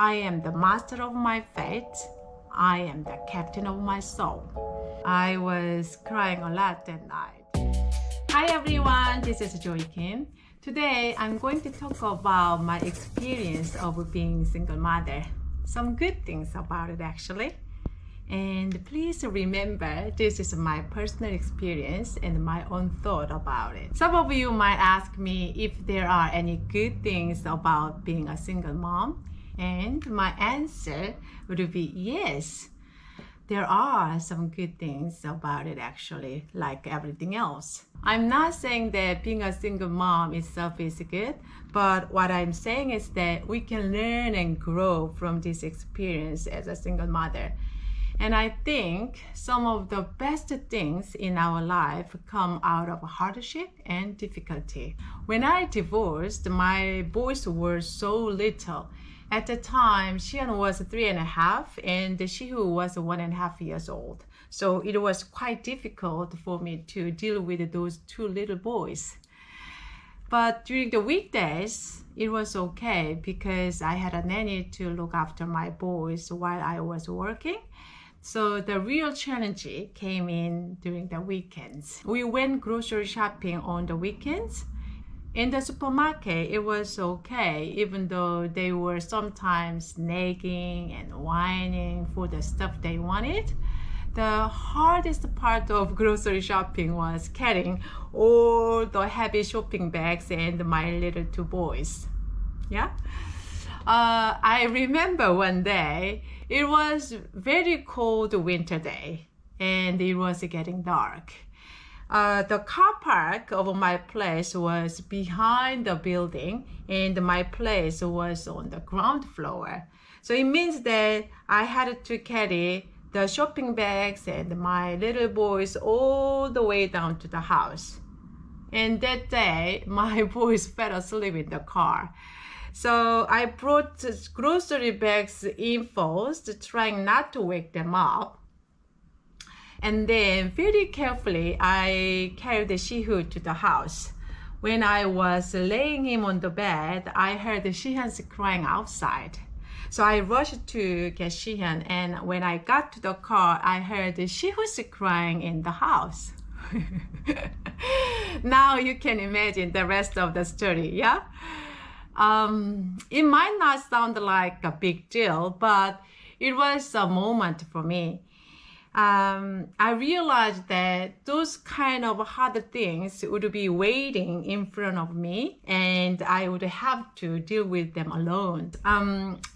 I am the master of my fate. I am the captain of my soul. I was crying a lot that night. Hi everyone, this is Joy Kim. Today I'm going to talk about my experience of being single mother. Some good things about it actually. And please remember, this is my personal experience and my own thought about it. Some of you might ask me if there are any good things about being a single mom. And my answer would be yes. There are some good things about it actually, like everything else. I'm not saying that being a single mom itself is good, but what I'm saying is that we can learn and grow from this experience as a single mother. And I think some of the best things in our life come out of hardship and difficulty. When I divorced, my boys were so little. At the time, Xian was 3.5 and Shihu was 1.5 years old. So it was quite difficult for me to deal with those two little boys. But during the weekdays, it was okay because I had a nanny to look after my boys while I was working. So the real challenge came in during the weekends. We went grocery shopping on the weekends. In the supermarket, it was okay, even though they were sometimes nagging and whining for the stuff they wanted. The hardest part of grocery shopping was carrying all the heavy shopping bags and my little two boys. Yeah. I remember one day, it was very cold winter day and it was getting dark. The car park of my place was behind the building and my place was on the ground floor. So it means that I had to carry the shopping bags and my little boys all the way down to the house. And that day, my boys fell asleep in the car. So I brought grocery bags in first, trying not to wake them up. And then very carefully, I carried the Shihu to the house. When I was laying him on the bed, I heard the Shihan's crying outside. So I rushed to get Shihan, and when I got to the car, I heard the Shihu's crying in the house. Now you can imagine the rest of the story, yeah? It might not sound like a big deal, but it was a moment for me. I realized that those kind of hard things would be waiting in front of me and I would have to deal with them alone.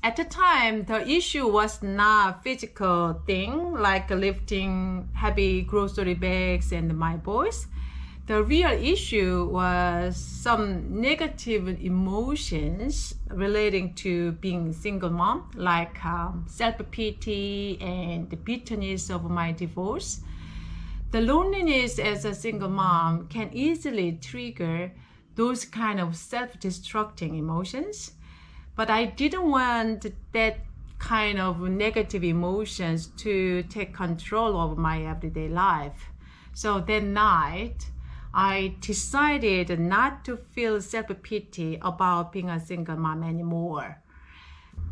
At the time, the issue was not a physical thing like lifting heavy grocery bags and my boys. The real issue was some negative emotions relating to being single mom, like self-pity and the bitterness of my divorce. The loneliness as a single mom can easily trigger those kind of self-destructing emotions. But I didn't want that kind of negative emotions to take control of my everyday life. So that night, I decided not to feel self-pity about being a single mom anymore.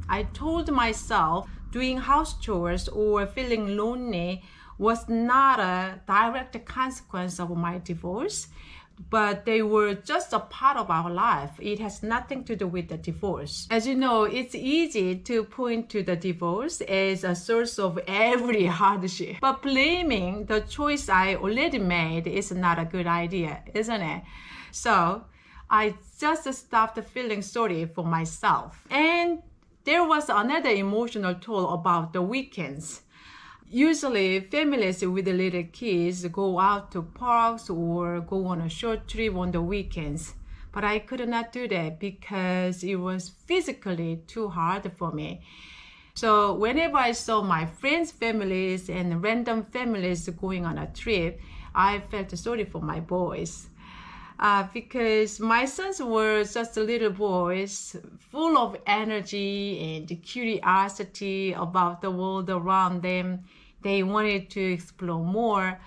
I told myself doing house chores or feeling lonely was not a direct consequence of my divorce, but they were just a part of our life. It has nothing to do with the divorce. As you know, it's easy to point to the divorce as a source of every hardship. But blaming the choice I already made is not a good idea, isn't it? So I just stopped feeling sorry for myself. And there was another emotional toll about the weekends. Usually, families with little kids go out to parks or go on a short trip on the weekends. But I could not do that because it was physically too hard for me. So whenever I saw my friends' families and random families going on a trip, I felt sorry for my boys. Because my sons were just little boys, full of energy and curiosity about the world around them. They wanted to explore more,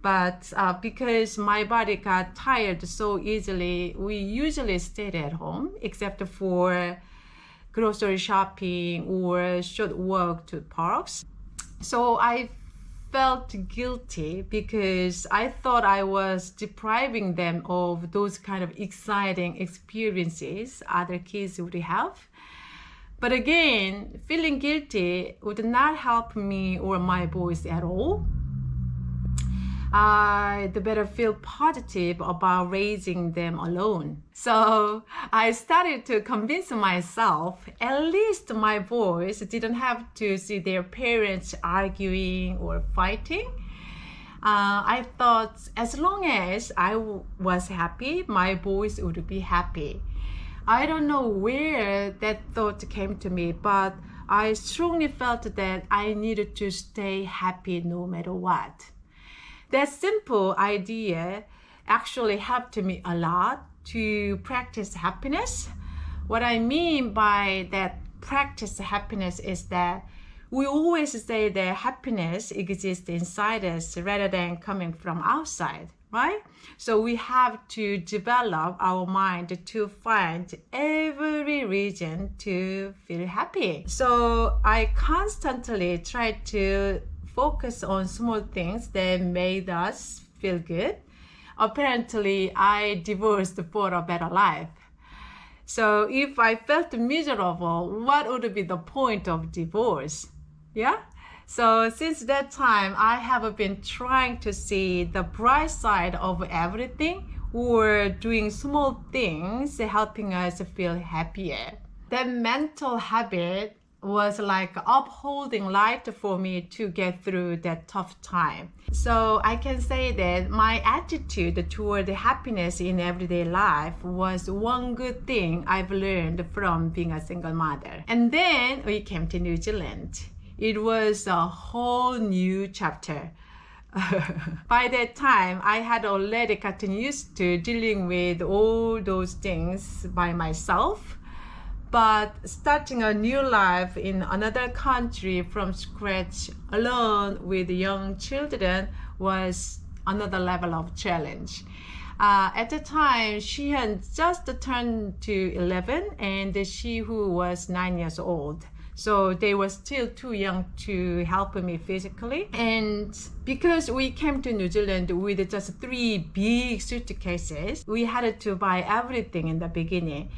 but because my body got tired so easily, we usually stayed at home, except for grocery shopping or short walk to parks. So I felt guilty because I thought I was depriving them of those kind of exciting experiences other kids would have. But again, feeling guilty would not help me or my boys at all. I'd better feel positive about raising them alone. So I started to convince myself at least my boys didn't have to see their parents arguing or fighting. I thought as long as I was happy, my boys would be happy. I don't know where that thought came to me, but I strongly felt that I needed to stay happy no matter what. That simple idea actually helped me a lot to practice happiness. What I mean by that practice happiness is that we always say that happiness exists inside us rather than coming from outside, right? So we have to develop our mind to find every reason to feel happy. So I constantly try to focus on small things that made us feel good. Apparently, I divorced for a better life. So if I felt miserable, what would be the point of divorce? Yeah? So since that time, I have been trying to see the bright side of everything or doing small things helping us feel happier. That mental habit was like upholding light for me to get through that tough time. So I can say that my attitude toward happiness in everyday life was one good thing I've learned from being a single mother. And then we came to New Zealand. It was a whole new chapter. By that time, I had already gotten used to dealing with all those things by myself. But starting a new life in another country from scratch alone with young children was another level of challenge. At the time, she had just turned to 11 and she who was 9 years old. So they were still too young to help me physically. And because we came to New Zealand with just 3 big suitcases, we had to buy everything in the beginning.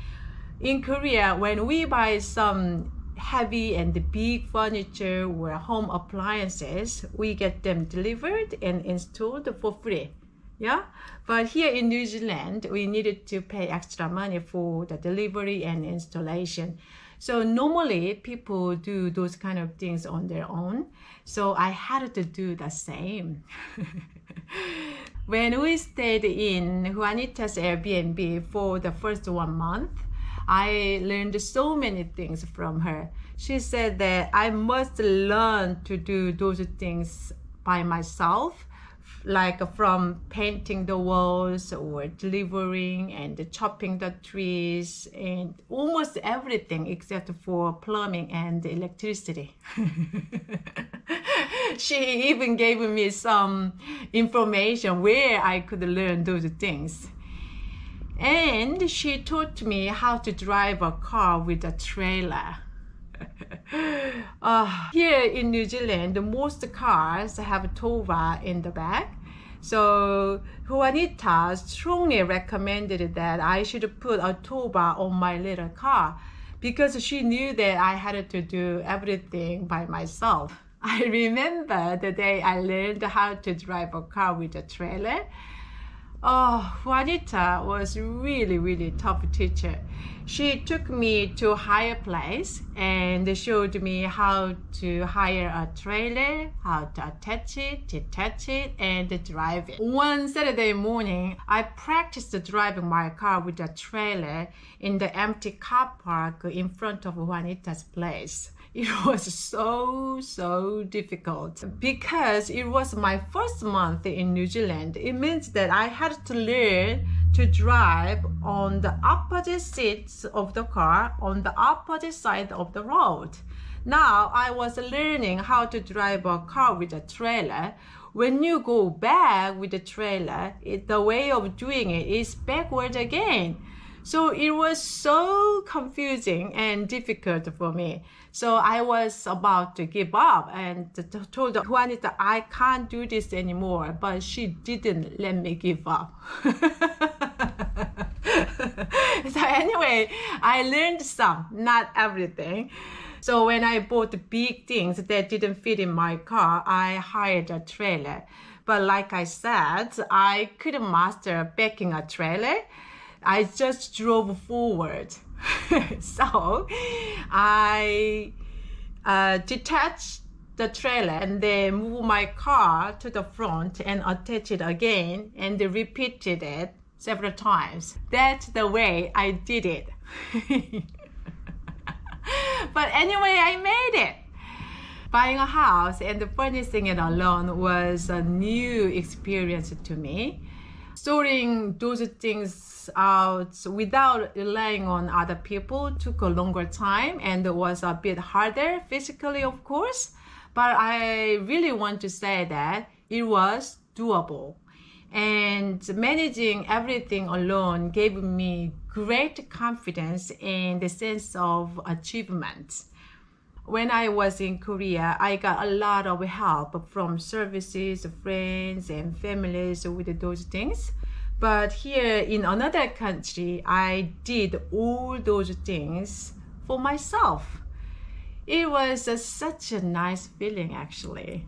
In Korea, when we buy some heavy and big furniture or home appliances, we get them delivered and installed for free. Yeah? But here in New Zealand, we needed to pay extra money for the delivery and installation. So normally people do those kind of things on their own. So I had to do the same. When we stayed in Juanita's Airbnb for the first 1 month, I learned so many things from her. She said that I must learn to do those things by myself, like from painting the walls or delivering and chopping the trees and almost everything except for plumbing and electricity. She even gave me some information where I could learn those things. And she taught me how to drive a car with a trailer. Here in New Zealand, most cars have a tow bar in the back. So Juanita strongly recommended that I should put a tow bar on my little car because she knew that I had to do everything by myself. I remember the day I learned how to drive a car with a trailer. Juanita was really tough teacher. She took me to a higher place and showed me how to hire a trailer, how to attach it, detach it, and drive it. One Saturday morning, I practiced driving my car with a trailer in the empty car park in front of Juanita's place. It was so difficult because it was my first month in New Zealand. It means that I had to learn to drive on the opposite seats of the car on the opposite side of the road. Now I was learning how to drive a car with a trailer. When you go back with the trailer, the way of doing it is backward again. So it was so confusing and difficult for me. So I was about to give up and told Juanita, I can't do this anymore. But she didn't let me give up. So anyway, I learned some, not everything. So when I bought big things that didn't fit in my car, I hired a trailer. But like I said, I couldn't master backing a trailer. I just drove forward. So I detached the trailer and then moved my car to the front and attached it again and repeated it several times. That's the way I did it. But anyway, I made it. Buying a house and furnishing it alone was a new experience to me. Sorting those things out without relying on other people took a longer time and was a bit harder physically, of course. But I really want to say that it was doable. And managing everything alone gave me great confidence and a sense of achievement. When I was in Korea, I got a lot of help from services, friends, and families with those things. But here in another country, I did all those things for myself. It was such a nice feeling, actually.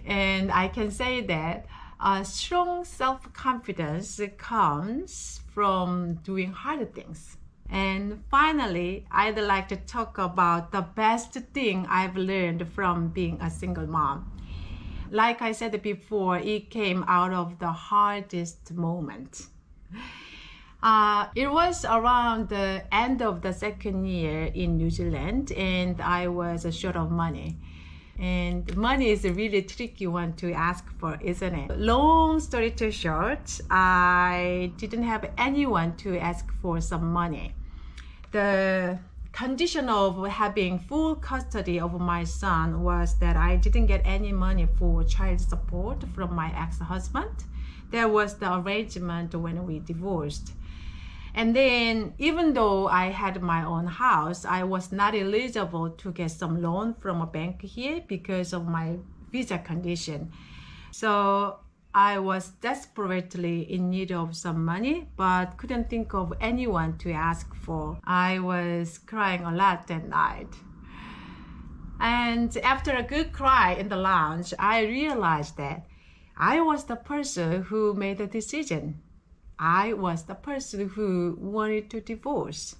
And I can say that a strong self-confidence comes from doing hard things. And finally, I'd like to talk about the best thing I've learned from being a single mom. Like I said before, it came out of the hardest moment. It was around the end of the second year in New Zealand, and I was short of money. And money is a really tricky one to ask for, isn't it? Long story too short, I didn't have anyone to ask for some money. The condition of having full custody of my son was that I didn't get any money for child support from my ex-husband. That was the arrangement when we divorced. And then, even though I had my own house, I was not eligible to get some loan from a bank here because of my visa condition. So I was desperately in need of some money, but couldn't think of anyone to ask for. I was crying a lot that night. And after a good cry in the lounge, I realized that I was the person who made the decision. I was the person who wanted to divorce.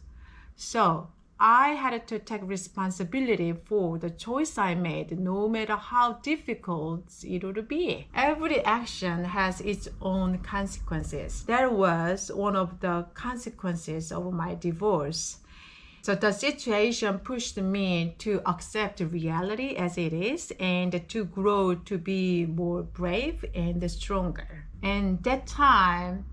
So I had to take responsibility for the choice I made, no matter how difficult it would be. Every action has its own consequences. That was one of the consequences of my divorce. So the situation pushed me to accept reality as it is and to grow to be more brave and stronger. And that time,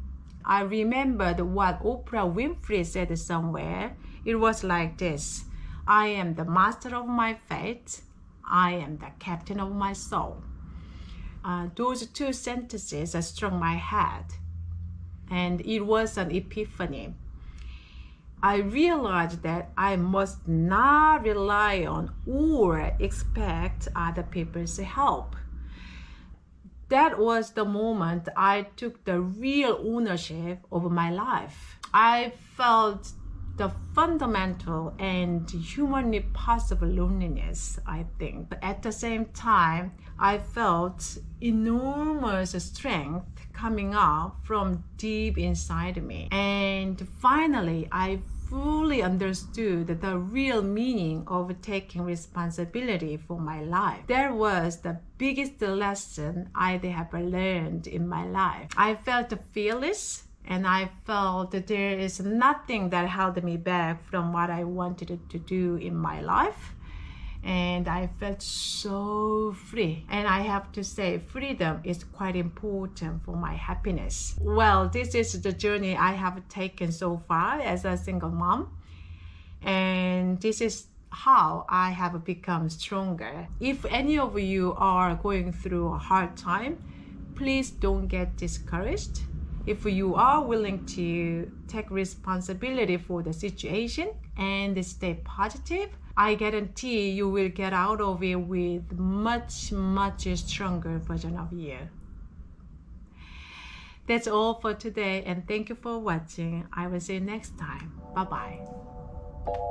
I remembered what Oprah Winfrey said somewhere. It was like this: I am the master of my fate. I am the captain of my soul. Those two sentences struck my head, and it was an epiphany. I realized that I must not rely on or expect other people's help. That was the moment I took the real ownership of my life. I felt the fundamental and humanly possible loneliness, I think. But at the same time, I felt enormous strength coming up from deep inside me. And finally, I fully understood the real meaning of taking responsibility for my life. That was the biggest lesson I have learned in my life. I felt fearless, and I felt that there is nothing that held me back from what I wanted to do in my life. And I felt so free. And I have to say, freedom is quite important for my happiness. Well, this is the journey I have taken so far as a single mom. And this is how I have become stronger. If any of you are going through a hard time, please don't get discouraged. If you are willing to take responsibility for the situation and stay positive, I guarantee you will get out of it with much stronger version of you. That's all for today, and thank you for watching. I will see you next time. Bye bye.